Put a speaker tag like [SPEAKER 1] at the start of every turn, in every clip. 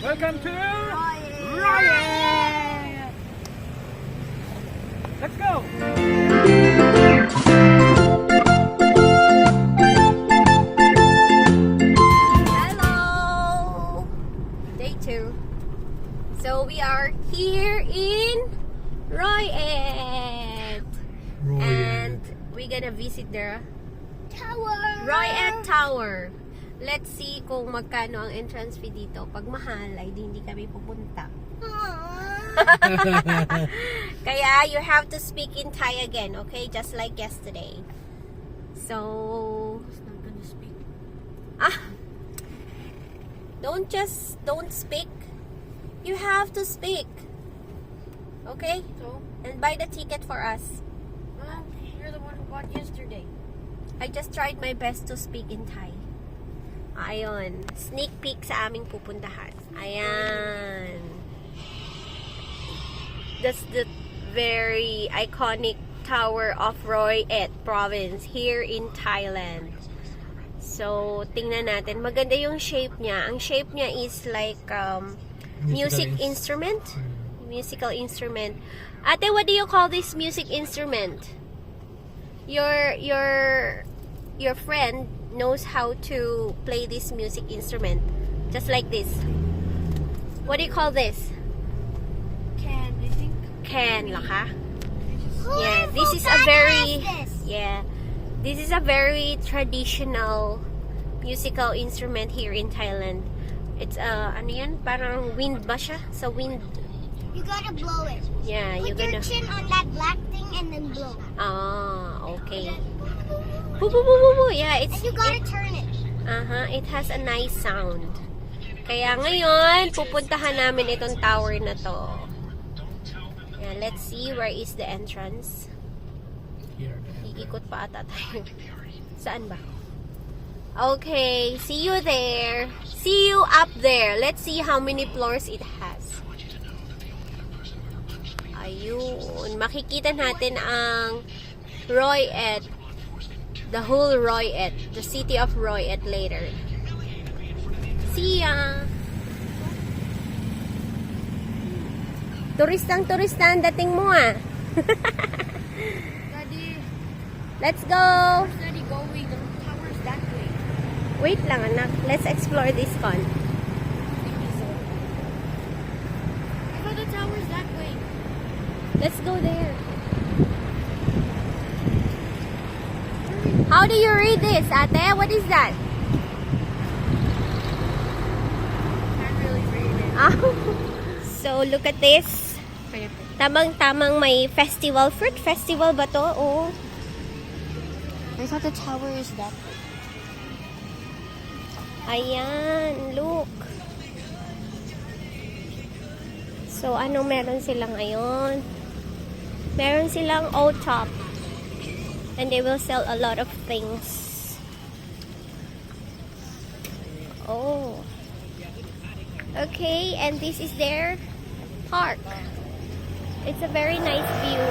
[SPEAKER 1] Welcome to Riot! Let's go!
[SPEAKER 2] Hello! Day 2. So we are here in Riot. And we're gonna visit the Riot Tower. Let's see kung magkano ang entrance fee dito. Pag mahal, ay hindi kami pupunta. Kaya you have to speak in Thai again, okay? Just like yesterday. So, not gonna speak. Don't speak. You have to speak. Okay?
[SPEAKER 3] So,
[SPEAKER 2] And buy the ticket for us.
[SPEAKER 3] well, you're the one who bought yesterday.
[SPEAKER 2] I just tried my best to speak in Thai. Ayon. Sneak peek sa aming pupuntahan. Ayan. That's the very iconic Tower of Roy-Et Province here in Thailand. So, tingnan natin. Maganda yung shape niya. Ang shape niya is like musical instrument. Ate, what do you call this music instrument? Your friend knows how to play this music instrument. Just like this. What do you call this?
[SPEAKER 3] Can, I think.
[SPEAKER 2] Can, laka?
[SPEAKER 4] Yeah,
[SPEAKER 2] This is a very traditional musical instrument here in Thailand. It's ano yan? Parang wind ba siya? Sa wind.
[SPEAKER 4] You gotta blow it.
[SPEAKER 2] Yeah, you're
[SPEAKER 4] Put your
[SPEAKER 2] gonna.
[SPEAKER 4] chin on that black thing and then blow.
[SPEAKER 2] Okay. Boo, boo, boo, boo, boo. Yeah,
[SPEAKER 4] And you gotta turn it.
[SPEAKER 2] it has a nice sound. Kaya ngayon, pupuntahan namin itong tower na to. Yeah, let's see where is the entrance. Iikot pa ata tayo. Saan ba? Okay, see you there. See you up there. Let's see how many floors it has. Ayun. Makikita natin ang Roy-Et. The whole Roy-Et. The city of Roy-Et later. See ya! Turistang dating mo ah.
[SPEAKER 3] Daddy,
[SPEAKER 2] Let's go!
[SPEAKER 3] where's Daddy going? The tower's that way.
[SPEAKER 2] Wait lang anak. Let's explore this con.
[SPEAKER 3] I thought the tower's that way.
[SPEAKER 2] Let's go there. How do you read this, ate? What is that?
[SPEAKER 3] Can't really read it.
[SPEAKER 2] So, look at this. Tamang-tamang may festival. Fruit festival ba to? Oh.
[SPEAKER 3] I thought the tower is that way.
[SPEAKER 2] Ayan, look. So, anong meron silang ngayon? Meron silang O-Top. And they will sell a lot of things. Oh. Okay, and this is their park. It's a very nice view.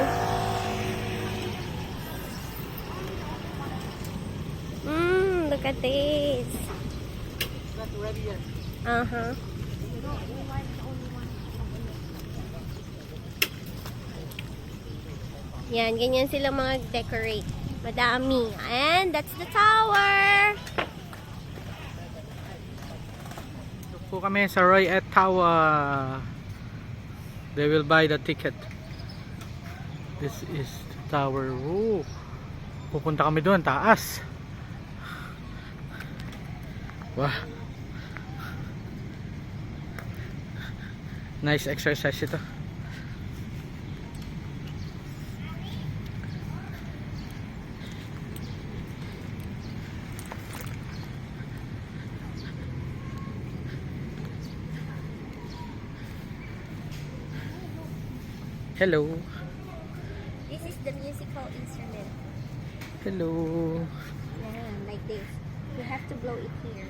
[SPEAKER 2] Look at this.
[SPEAKER 1] Not ready yet.
[SPEAKER 2] Yan, ganyan sila mga decorate. Madami. And that's the tower.
[SPEAKER 1] Ito po kami sa Riot Tower. They will buy the ticket. This is the tower. Ooh. Pupunta kami doon, taas. Wow. Nice exercise ito. Hello.
[SPEAKER 2] This is the musical instrument.
[SPEAKER 1] Hello.
[SPEAKER 2] Yan, like this. You have to blow it here.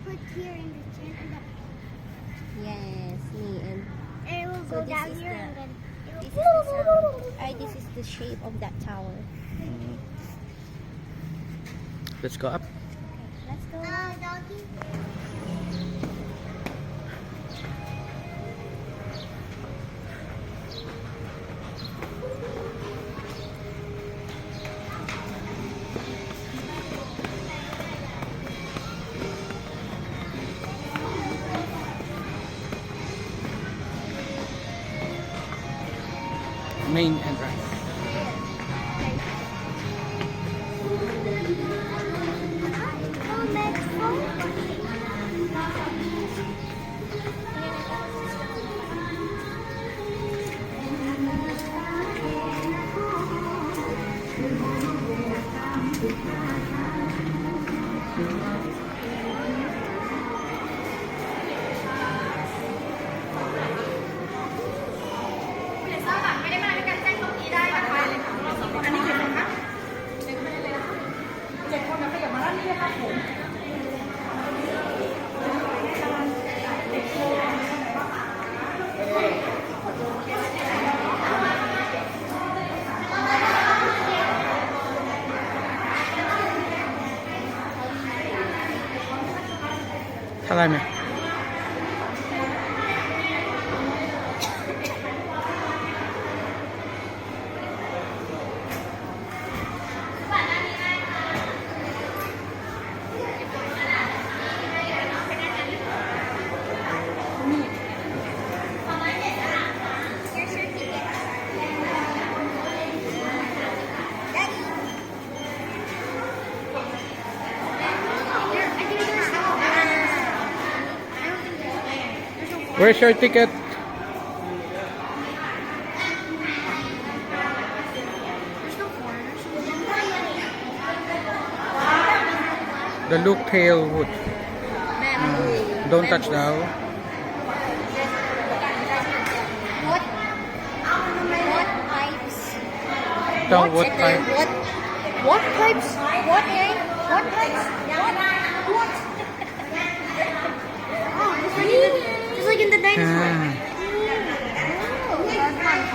[SPEAKER 4] Put here in the chin and the.
[SPEAKER 2] Yes, me and
[SPEAKER 4] And it will
[SPEAKER 2] So
[SPEAKER 4] go
[SPEAKER 2] this
[SPEAKER 4] down
[SPEAKER 2] is
[SPEAKER 4] here
[SPEAKER 2] the-
[SPEAKER 4] and then.
[SPEAKER 2] this is the sound. This is the shape of that tower.
[SPEAKER 1] Let's go up.
[SPEAKER 2] Let's go.
[SPEAKER 4] Doggy.
[SPEAKER 1] main entrance. Salami. Where's your ticket? The Luke Tail Wood. Don't touch now.
[SPEAKER 2] What? What pipes?
[SPEAKER 1] Don't wood pipe.
[SPEAKER 2] What pipes? What, eh? What pipes? What? Oh, just like in the dinosaur.
[SPEAKER 1] Ah.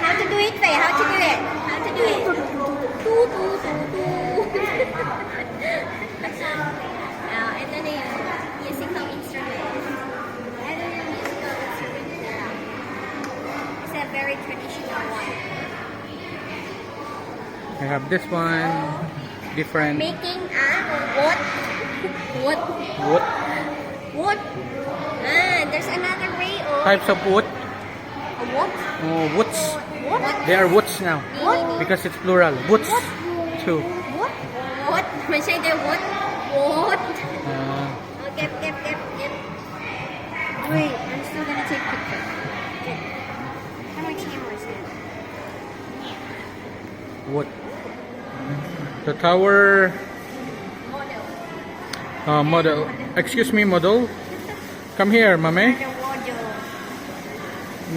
[SPEAKER 2] How to do it, Faye? How to do it? How to do it? Ito na yung musical instrument. Ito yung musical instrument nila. It's a very traditional one.
[SPEAKER 1] I have this one. Different.
[SPEAKER 2] Making a what? What?
[SPEAKER 1] Wood.
[SPEAKER 2] What? Ah, there's another way of
[SPEAKER 1] Types of wood.
[SPEAKER 2] a what?
[SPEAKER 1] Oh, woods.
[SPEAKER 2] What?
[SPEAKER 1] They are woods now.
[SPEAKER 2] What?
[SPEAKER 1] Because it's plural. Woods. Too.
[SPEAKER 2] What? What? When say they what? What?
[SPEAKER 1] Ah.
[SPEAKER 2] Oh, get. Wait, I'm still gonna take pictures. Okay. How many cameras now?
[SPEAKER 1] Wood. The tower model. Excuse me, model. Come here, mame.
[SPEAKER 2] The wardrobe.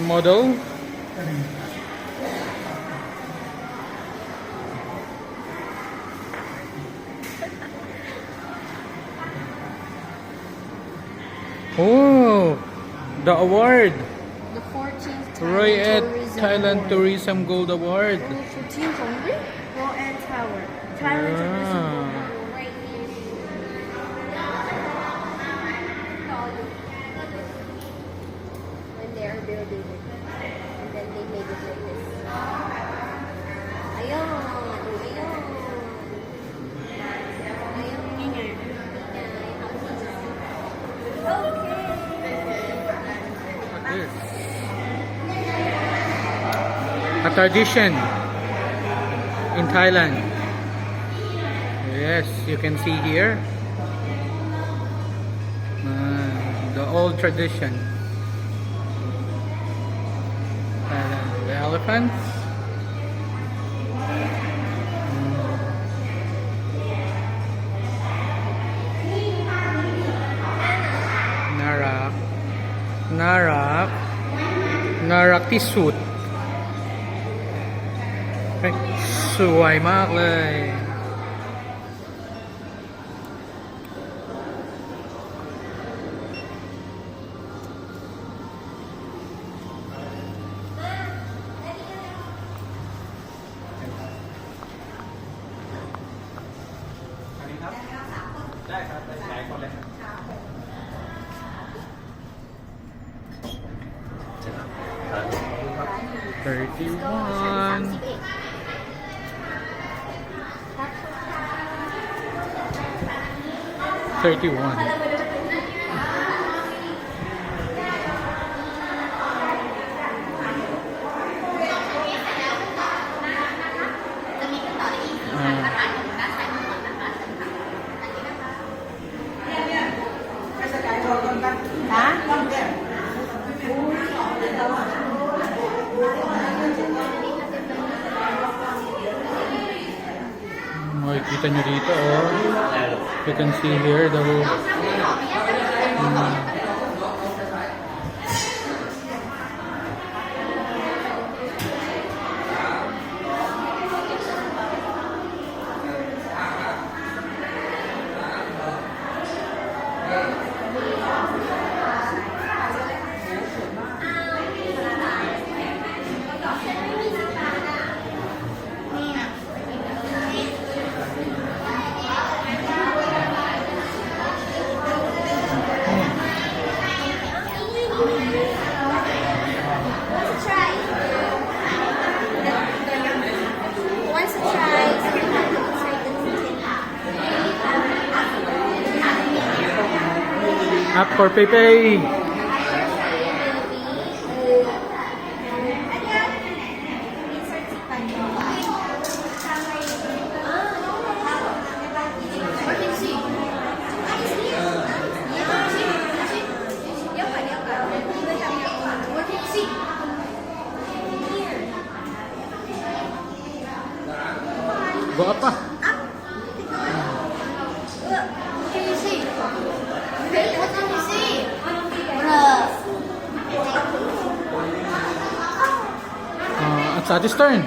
[SPEAKER 1] Model. Oh, the award.
[SPEAKER 3] The 14th
[SPEAKER 1] Royal Thailand Tourism Gold Award.
[SPEAKER 3] 14th only? Royal Tower. Thailand Tourism
[SPEAKER 1] Ah.
[SPEAKER 2] Right here. When they are building it. And then they made it like this. Ayun. Ayun.
[SPEAKER 1] This. A tradition in Thailand. Yes, you can see here. The old tradition. The elephants. Narak. Narak ที่สุด สวยมากเลย 31. 31. Kita nyo dito, oh. You can see here the whole...
[SPEAKER 2] Wants to try inside the ticket.
[SPEAKER 1] Up for Pepe! Go up pa! At Sati's turn.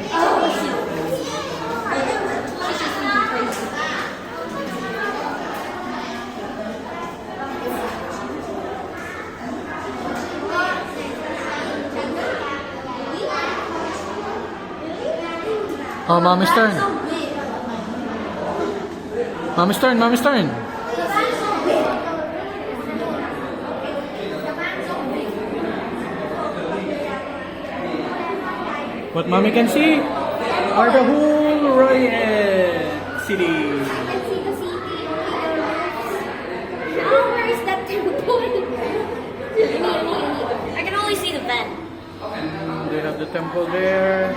[SPEAKER 1] Oh, Mommy's turn. Mommy's turn, Mommy's turn. What Mommy can see are the whole Royal City.
[SPEAKER 2] I can see the city. Oh, where is that temple? I can only see the vent.
[SPEAKER 1] They have the temple there.